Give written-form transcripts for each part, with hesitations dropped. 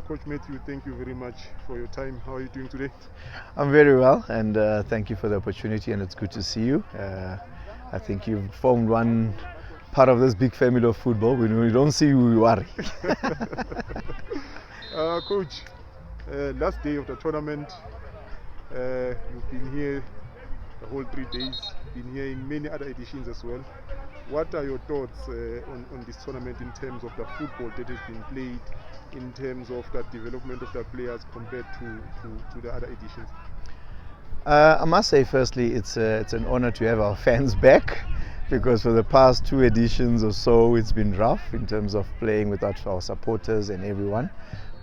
Coach Mathew, thank you very much for your time. How are you doing today? I'm very well, and thank you for the opportunity, and it's good to see you. I think you've formed one part of this big family of football. When we don't see you, we worry. Coach, last day of the tournament, you've been here the whole 3 days, been here in many other editions as well. What are your thoughts on this tournament in terms of the football that has been played, in terms of the development of the players compared to the other editions? I must say, firstly, it's an honor to have our fans back, because for the past 2 editions or so, it's been rough in terms of playing without our supporters and everyone.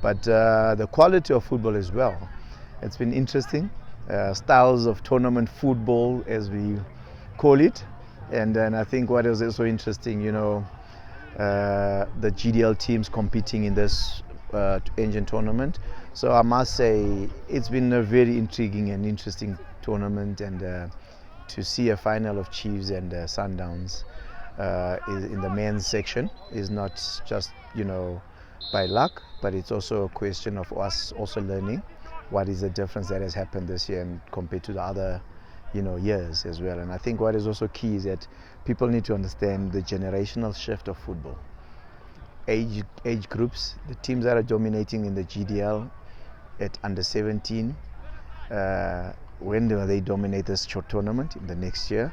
But the quality of football as well. It's been interesting. Styles of tournament football, as we call it. And then I think what is also interesting, the GDL teams competing in this Engen tournament. So I must say it's been a very intriguing and interesting tournament, and to see a final of Chiefs and Sundowns in the men's section is not just by luck, but it's also a question of us also learning what is the difference that has happened this year and compared to the other years as well. And I think what is also key is that people need to understand the generational shift of football. Age groups, the teams that are dominating in the GDL at under 17, when do they dominate this short tournament in the next year?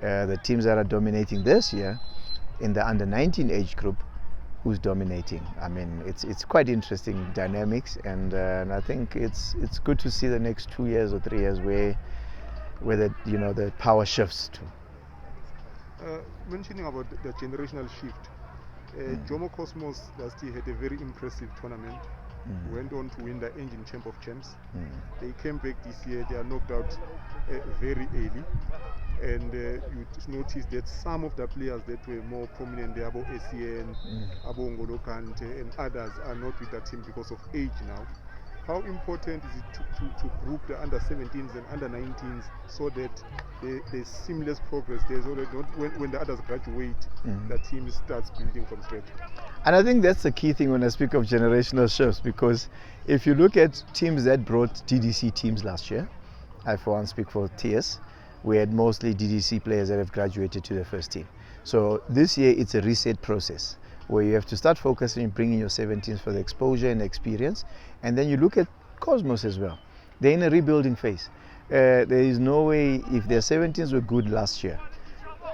The teams that are dominating this year in the under 19 age group, who's dominating? I mean, it's quite interesting dynamics, and I think it's good to see the next 2 years or 3 years where the power shifts to. Mentioning about the generational shift, Jomo Cosmos last year had a very impressive tournament. Went on to win the Engen Champ of Champs. They came back this year. They are knocked out very early, and you noticed that some of the players that were more prominent, the Abo ACN, Abo Ngolo Kante, and others are not with the team because of age now. How important is it to group the under 17s and under 19s so that there's seamless progress? There's already not when the others graduate, the team starts building from scratch. And I think that's the key thing when I speak of generational shifts, because if you look at teams that brought DDC teams last year, I for one speak for TS, we had mostly DDC players that have graduated to the first team. So this year it's a reset process, where you have to start focusing on bringing your 17s for the exposure and experience. And then you look at Cosmos as well. They're in a rebuilding phase. There is no way, if their 17s were good last year,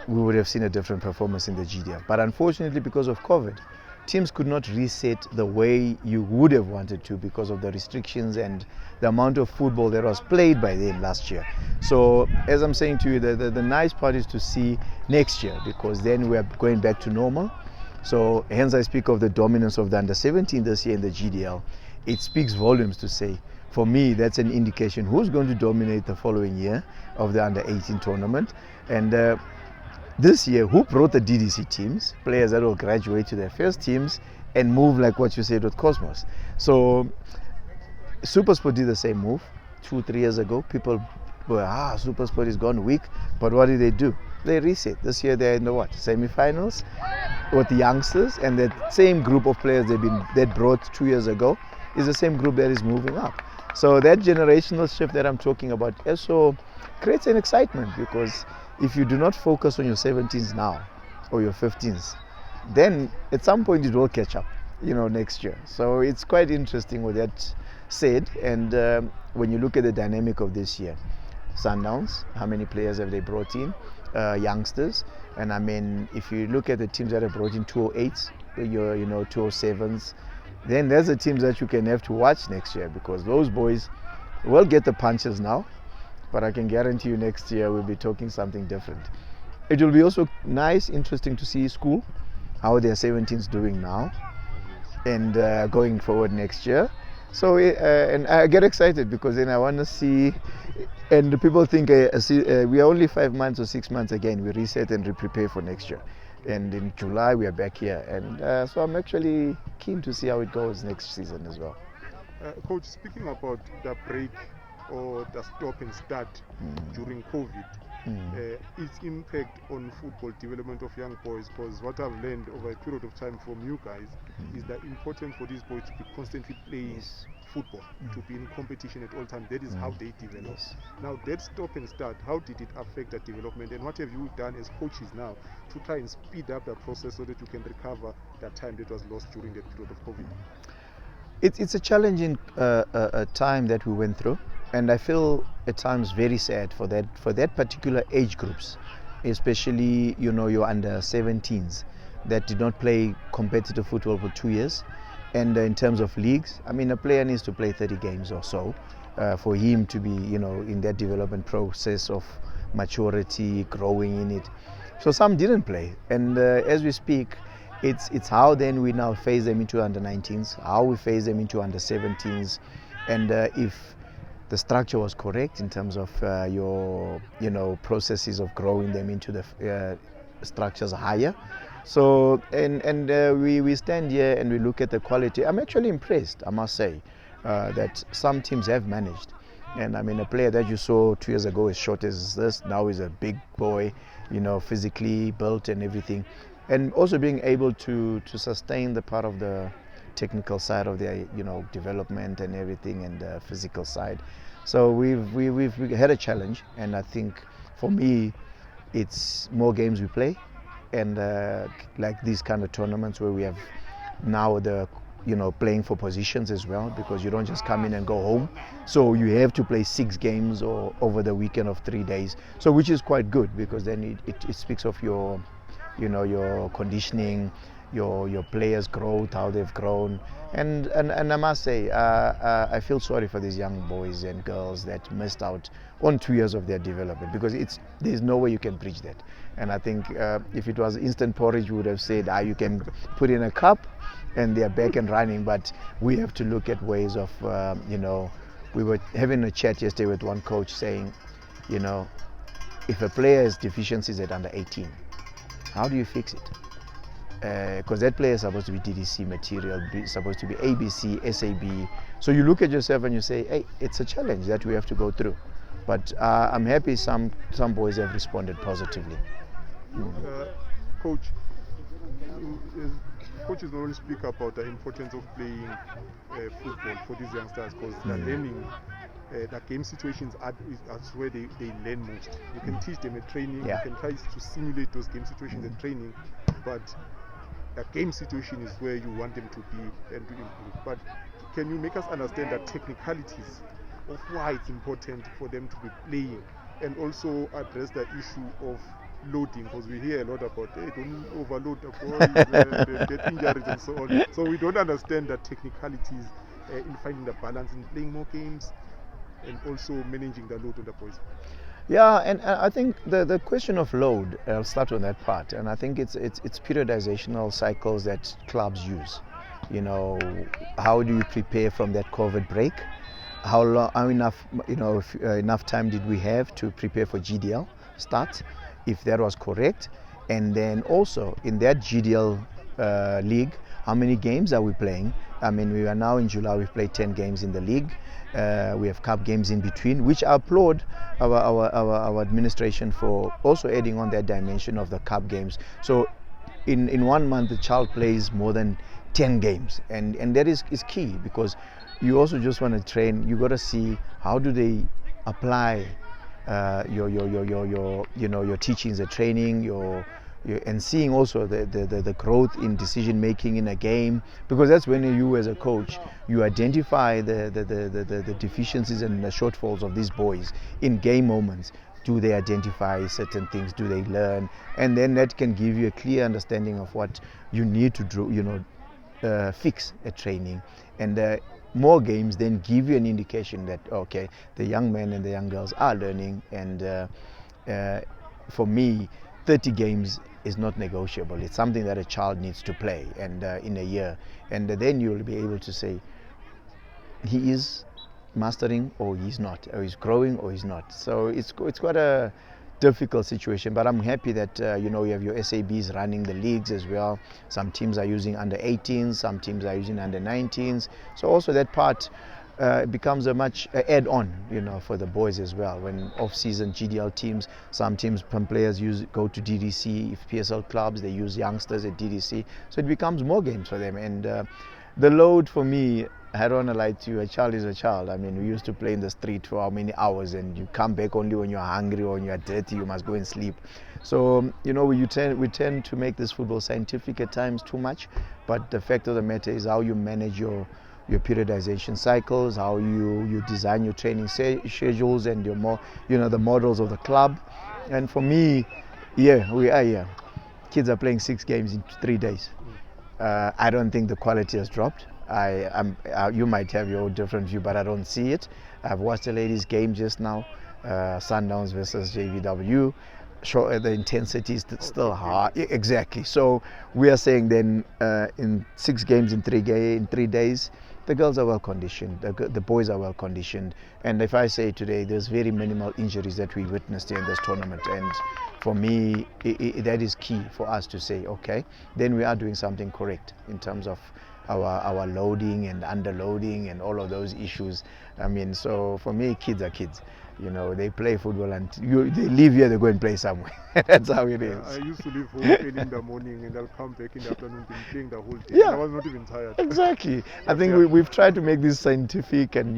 we would have seen a different performance in the GDL. But unfortunately, because of COVID, teams could not reset the way you would have wanted to because of the restrictions and the amount of football that was played by them last year. So as I'm saying to you, the nice part is to see next year, because then we are going back to normal. So hence I speak of the dominance of the under 17 this year in the GDL. It speaks volumes to say, for me, that's an indication who's going to dominate the following year of the under 18 tournament. And this year, who brought the DDC teams, players that will graduate to their first teams and move like what you said with Cosmos. So Supersport did the same move 2-3 years ago. People were, Supersport is gone weak, but what did they do? They reset. This year they're in the semi-finals with the youngsters, and that same group of players that brought 2 years ago is the same group that is moving up. So that generational shift that I'm talking about also creates an excitement, because if you do not focus on your 17s now or your 15s, then at some point it will catch up, next year. So it's quite interesting with that said. And when you look at the dynamic of this year, Sundowns, how many players have they brought in? Youngsters. And I mean, if you look at the teams that have brought in 208s, 207s, then there's the teams that you can have to watch next year, because those boys will get the punches now, but I can guarantee you next year we'll be talking something different. It will be also nice, interesting to see school, how their 17s doing now and going forward next year. So and I get excited, because then I want to see, and the people think we are only 5 months or 6 months again, we reset and prepare for next year. And in July we are back here, and so I'm actually keen to see how it goes next season as well. Coach, speaking about the break or the stop and start during COVID, its impact on football development of young boys, because what I've learned over a period of time from you guys is that important for these boys to be constantly playing football, to be in competition at all times. That is how they develop. Now that stop and start, how did it affect that development, and what have you done as coaches now to try and speed up the process so that you can recover that time that was lost during that period of COVID? It's a challenging time that we went through, and I feel at times very sad for that particular age groups, especially your under 17s that did not play competitive football for 2 years. And in terms of leagues, I mean, a player needs to play 30 games or so for him to be, in that development process of maturity, growing in it. So some didn't play, and as we speak, it's how then we now phase them into under 19s, how we phase them into under 17s, and if the structure was correct in terms of your processes of growing them into the structures higher. So we stand here and we look at the quality. I'm actually impressed, I must say, that some teams have managed. And I mean, a player that you saw 2 years ago as short as this, now is a big boy, physically built and everything. And also being able to sustain the part of the technical side of their development and everything, and the physical side. So we've had a challenge, and I think for me it's more games we play, and like these kind of tournaments where we have now the playing for positions as well, because you don't just come in and go home. So you have to play 6 games or over the weekend of 3 days. So which is quite good, because then it speaks of your your conditioning, your players' growth, how they've grown, and I must say, I feel sorry for these young boys and girls that missed out on 2 years of their development, because there's no way you can bridge that. And I think if it was instant porridge, we would have said, you can put in a cup and they're back and running. But we have to look at ways of, we were having a chat yesterday with one coach saying, if a player has deficiencies at under 18, how do you fix it? Because that player is supposed to be DDC material, supposed to be ABC, SAB. So you look at yourself and you say, hey, it's a challenge that we have to go through. But I'm happy some boys have responded positively. Coach, coaches normally speak about the importance of playing football for these youngsters, because they're learning. The game situations are where they learn most. You can teach them at training, you can try to simulate those game situations at training, but the game situation is where you want them to be and to improve. But can you make us understand the technicalities of why it's important for them to be playing, and also address the issue of loading, because we hear a lot about, hey, don't overload the boys, get injuries and so on. So we don't understand the technicalities in finding the balance in playing more games and also managing the load on the boys. Yeah, and I think the question of load, I'll start on that part, and I think it's periodizational cycles that clubs use. How do you prepare from that COVID break? How enough time did we have to prepare for GDL start, if that was correct? And then also in that GDL league, how many games are we playing? I mean, we are now in July, we've played 10 games in the league. We have cup games in between, which I applaud our administration for also adding on that dimension of the cup games. So in 1 month, the child plays more than 10 games, and that is key, because you also just want to train. You got to see how do they apply your teachings, the training, and seeing also the growth in decision making in a game, because that's when you as a coach, you identify the deficiencies and the shortfalls of these boys in game moments. Do they identify certain things? Do they learn? And then that can give you a clear understanding of what you need to do, fix at training. And more games then give you an indication that, okay, the young men and the young girls are learning. And for me, 30 games is not negotiable. It's something that a child needs to play, and in a year. And then you'll be able to say, he is mastering or he's not, or he's growing or he's not. So it's quite a difficult situation, but I'm happy that you have your SABs running the leagues as well. Some teams are using under 18s, some teams are using under 19s. So also that part, it becomes a much add-on, for the boys as well. When off-season GDL teams, some players go to DDC. If PSL clubs, they use youngsters at DDC, so it becomes more games for them. And the load for me, I don't want to lie to you, a child is a child. I mean, we used to play in the street for how many hours, and you come back only when you're hungry or when you're dirty, you must go and sleep. So, we tend to make this football scientific at times too much, but the fact of the matter is how you manage your periodization cycles, how you design your training schedules and the models of the club. And for me, we are here. Kids are playing 6 games in 3 days. I don't think the quality has dropped. You might have your different view, but I don't see it. I've watched the ladies' game just now, Sundowns versus JVW. Sure, the intensity is still hard. Exactly. So we are saying then in 6 games in 3 days, the girls are well conditioned, the boys are well conditioned. And if I say today, there's very minimal injuries that we witnessed in this tournament. And for me, that is key for us to say, okay, then we are doing something correct in terms of our loading and underloading and all of those issues. I mean, so for me, kids are kids. They play football and they leave here, they go and play somewhere. That's how it is. I used to leave home early in the morning and I'll come back in the afternoon and playing the whole day. Yeah. I was not even tired. Exactly. I think we've tried to make this scientific and,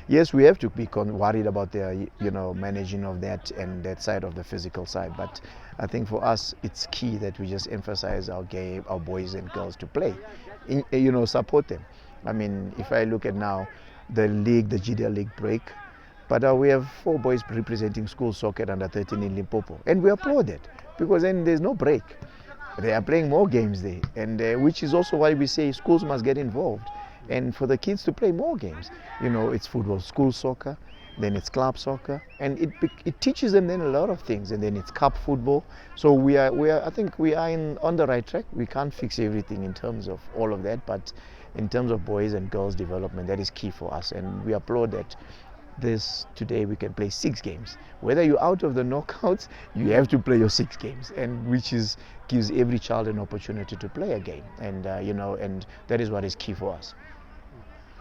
yes, we have to be worried about the, managing of that and that side of the physical side. But I think for us, it's key that we just emphasize our game, our boys and girls to play, support them. I mean, if I look at now, the GDL league break, but we have 4 boys representing school soccer under 13 in Limpopo. And we applaud it because then there's no break. They are playing more games there. And which is also why we say schools must get involved. And for the kids to play more games. It's football, school soccer, then it's club soccer. And it teaches them then a lot of things. And then it's cup football. So I think we are on the right track. We can't fix everything in terms of all of that. But in terms of boys and girls development, that is key for us. And we applaud that. Today we can play 6 games. Whether you're out of the knockouts, you have to play your 6 games, and which gives every child an opportunity to play a game, and and that is what is key for us.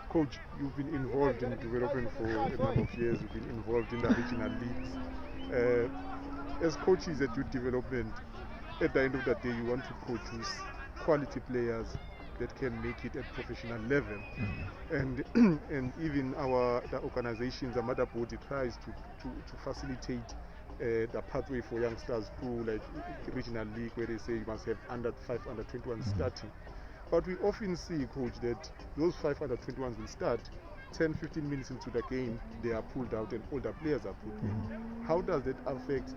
Coach, you've been involved in development for a number of years. You've been involved in the regional leagues. As coaches at youth development, at the end of the day, you want to produce quality players that can make it at professional level. And even the organizations, the mother body tries to facilitate the pathway for youngsters through like regional league, where they say you must have under 5 under 21 starting. But we often see, coach, that those 5 under 21s will start 10-15 minutes into the game, they are pulled out and older players are put in. How does that affect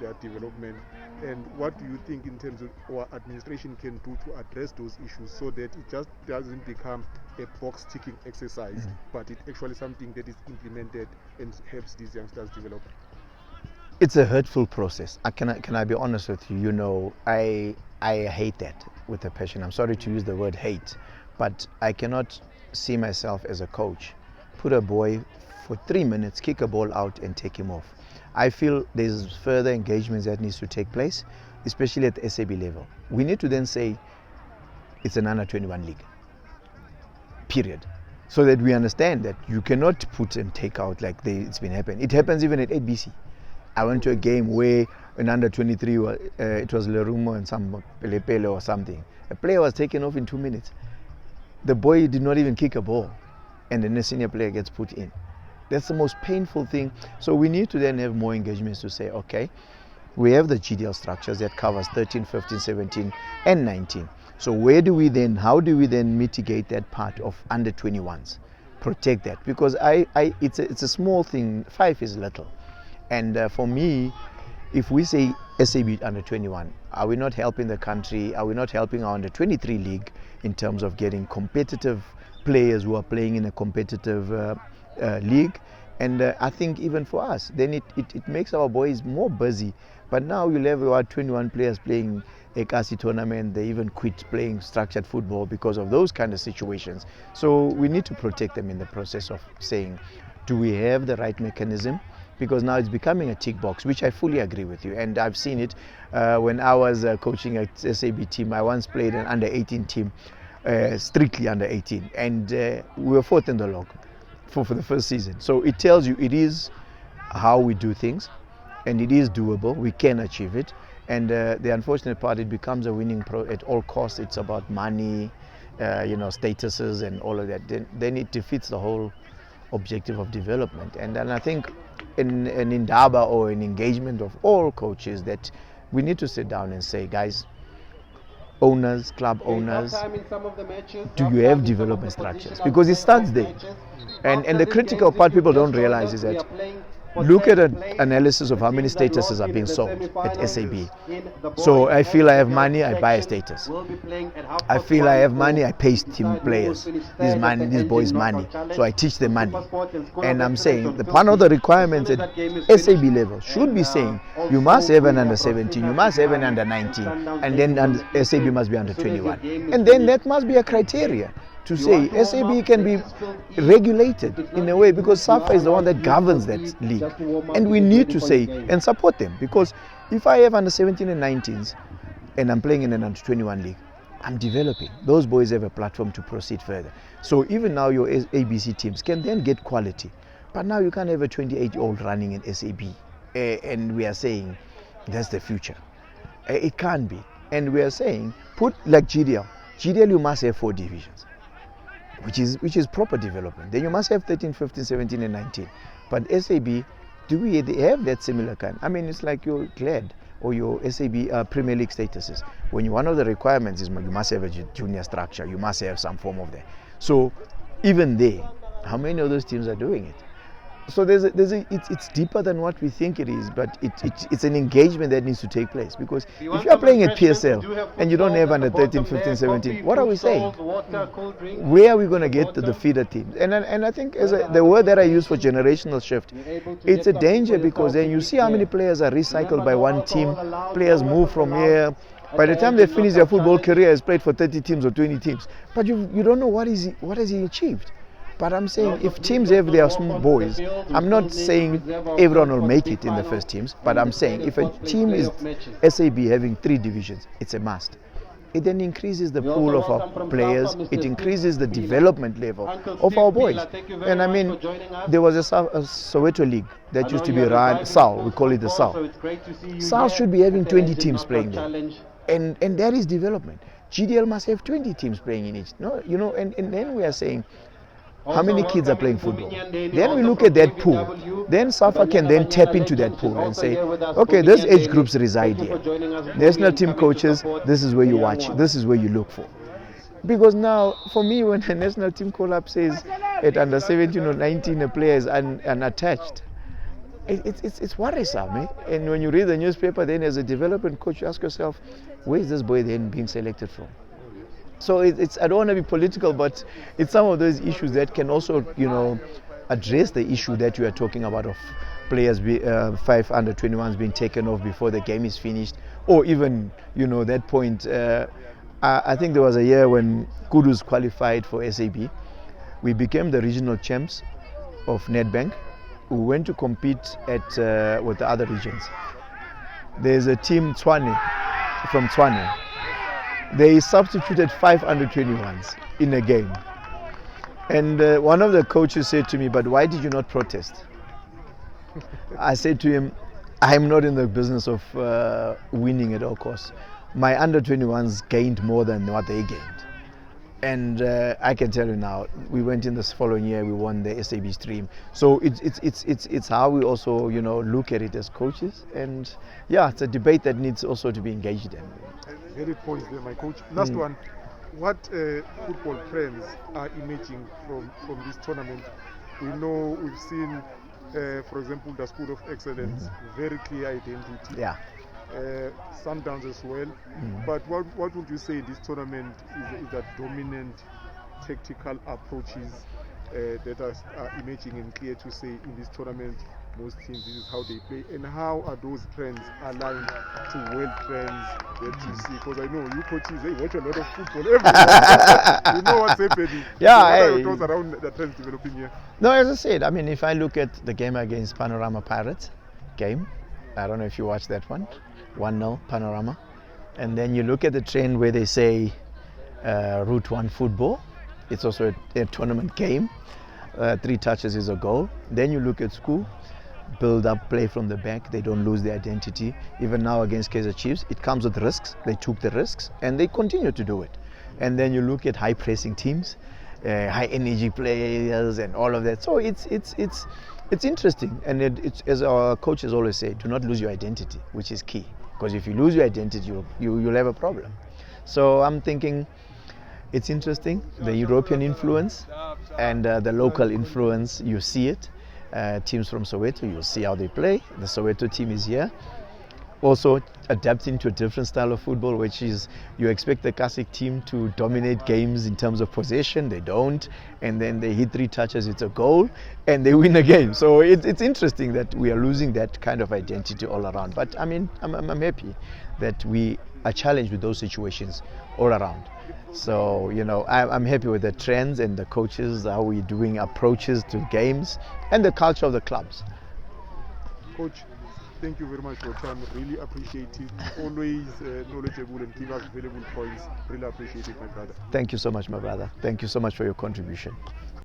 their development, and what do you think in terms of our administration can do to address those issues so that it just doesn't become a box ticking exercise, but it's actually something that is implemented and helps these youngsters develop? It's a hurtful process. Can I be honest with you? I hate that with a passion. I'm sorry to use the word hate, but I cannot see myself as a coach put a boy for 3 minutes, kick a ball out and take him off. I feel there's further engagements that needs to take place, especially at the SAB level. We need to then say it's an under 21 league, period, so that we understand that you cannot put and take out like it's been happening. It happens even at 8BC. I went to a game where an under 23, it was Lerumo and some Pelepele or something. A player was taken off in 2 minutes. The boy did not even kick a ball, and then a senior player gets put in. That's the most painful thing. So we need to then have more engagements to say, okay, we have the GDL structures that covers 13, 15, 17, and 19. So how do we then mitigate that part of under 21s? Protect that, because it's a small thing. 5 is little, and for me, if we say SAB under 21, are we not helping the country? Are we not helping our under 23 league in terms of getting competitive players who are playing in a competitive league? And I think even for us, then it makes our boys more busy. But now you'll have about 21 players playing a Kasi tournament. They even quit playing structured football because of those kind of situations. So we need to protect them in the process of saying, do we have the right mechanism? Because now it's becoming a tick box, which I fully agree with you. And I've seen it when I was coaching at SAB team. I once played an under 18 team. strictly under 18, and we were fourth in the log for the first season. So it tells you it is how we do things, and it is doable. We can achieve it. And the unfortunate part, it becomes a winning at all costs. It's about money, statuses and all of that. Then it defeats the whole objective of development. And I think in Indaba or an engagement of all coaches, that we need to sit down and say, guys, owners, club owners, do you have development structures? Because it starts there. And the critical part people don't realize is that look at an analysis of how many statuses are being sold at SAB. So I feel I have money, I buy a status. I feel I have money, I pay team players. These boys money. So I teach them money. And I'm saying one of the requirements at SAB level should be saying you must have an under 17, you must have an under 19, and then SAB must be under 21. And then that must be a criteria to say SAB can be regulated in a way, because SAFA is the one that governs that league, and we need to say and support them, because if I have under 17 and 19s and I'm playing in an under 21 league, I'm developing. Those boys have a platform to proceed further. So even now your ABC teams can then get quality, but now you can't have a 28-year-old running in SAB and we are saying that's the future. It can't be. And we are saying put like GDL you must have 4 divisions, which is proper development. Then you must have 13, 15, 17 and 19. But SAB, do we have that similar kind? I mean, it's like your GLAD or your SAB Premier League statuses. When one of the requirements is you must have a junior structure, you must have some form of that. So even there, how many of those teams are doing it? So it's deeper than what we think it is, but it's an engagement that needs to take place, because if you are playing at PSL and you don't have under 13, 15, 17, what are we saying? Where are we going to get to the feeder teams? And I think the word that I use for generational shift, it's a danger, because then you see how many players are recycled by one team, players move from here. By the time they finish their football career, has played for 30 teams or 20 teams, but you don't know what has he achieved. But I'm saying if teams have their small boys, I'm not saying everyone will make it in the first teams, but I'm saying if a team is SAB having 3 divisions, it's a must. It then increases the pool of our players, it increases the development level of our boys. And I mean, there was a Soweto League that used to be run, SAL, we call it the SAL. SAL should be having 20 teams playing there. And that is development. GDL must have 20 teams playing in each. And then we are saying, how many kids are playing football? Then we look at that pool. Then SAFA can then tap into that pool and say, okay, those age groups reside here. National team coaches, this is where you watch, this is where you look for. Because now, for me, when a national team call-up says at under 17 or 19 a player is unattached, it's worrisome. Eh? And when you read the newspaper, then as a development coach, you ask yourself, where is this boy then being selected from? So I don't want to be political, but it's some of those issues that can also, address the issue that you are talking about of players, 5 under 21s being taken off before the game is finished, or even, that point. I think there was a year when Kudus qualified for SAB. We became the regional champs of Nedbank. We went to compete with the other regions. There's a team Tshwane from Tshwane. They substituted 5 under 21s in a game. And one of the coaches said to me, but why did you not protest? I said to him, I'm not in the business of winning at all costs. My under 21s gained more than what they gained. And I can tell you now, we went in this following year, we won the SAB stream. So it's how we also, look at it as coaches. And yeah, it's a debate that needs also to be engaged in. Very points there, my coach. Last one, what football trends are emerging from this tournament? We know we've seen, for example, the School of Excellence, very clear identity. Yeah. Sundowns as well. But what would you say in this tournament is that dominant tactical approaches that are emerging and clear to say in this tournament? Most teams, this is how they play, and how are those trends aligned to world trends that you see? Because I know you coaches, they watch a lot of football every day. You know what's happening. Yeah, so what are your thoughts around the trends developing here? No, as I said, I mean, if I look at the game against Panorama Pirates game, I don't know if you watched that one, 1-0 Panorama, and then you look at the trend where they say Route 1 football. It's also a tournament game. 3 touches is a goal. Then you look at school, build up, play from the back. They don't lose their identity. Even now against Kaizer Chiefs, it comes with risks. They took the risks and they continue to do it. And then you look at high pressing teams, high energy players and all of that. So it's interesting. And it's, as our coaches always say, do not lose your identity, which is key. Because if you lose your identity, you'll have a problem. So I'm thinking it's interesting, the European influence and the local influence. You see it. Teams from Soweto, you'll see how they play. The Soweto team is here. Also adapting to a different style of football, which is you expect the classic team to dominate games in terms of possession. They don't, and then they hit 3 touches, it's a goal, and they win a game. So it's interesting that we are losing that kind of identity all around. But I mean, I'm happy that we are challenged with those situations all around. So, you know, I'm happy with the trends and the coaches, how we're doing approaches to games and the culture of the clubs. Coach, thank you very much for your time. Really appreciate it. Always knowledgeable and give us valuable points. Really appreciate it, my brother. Thank you so much, my brother. Thank you so much for your contribution.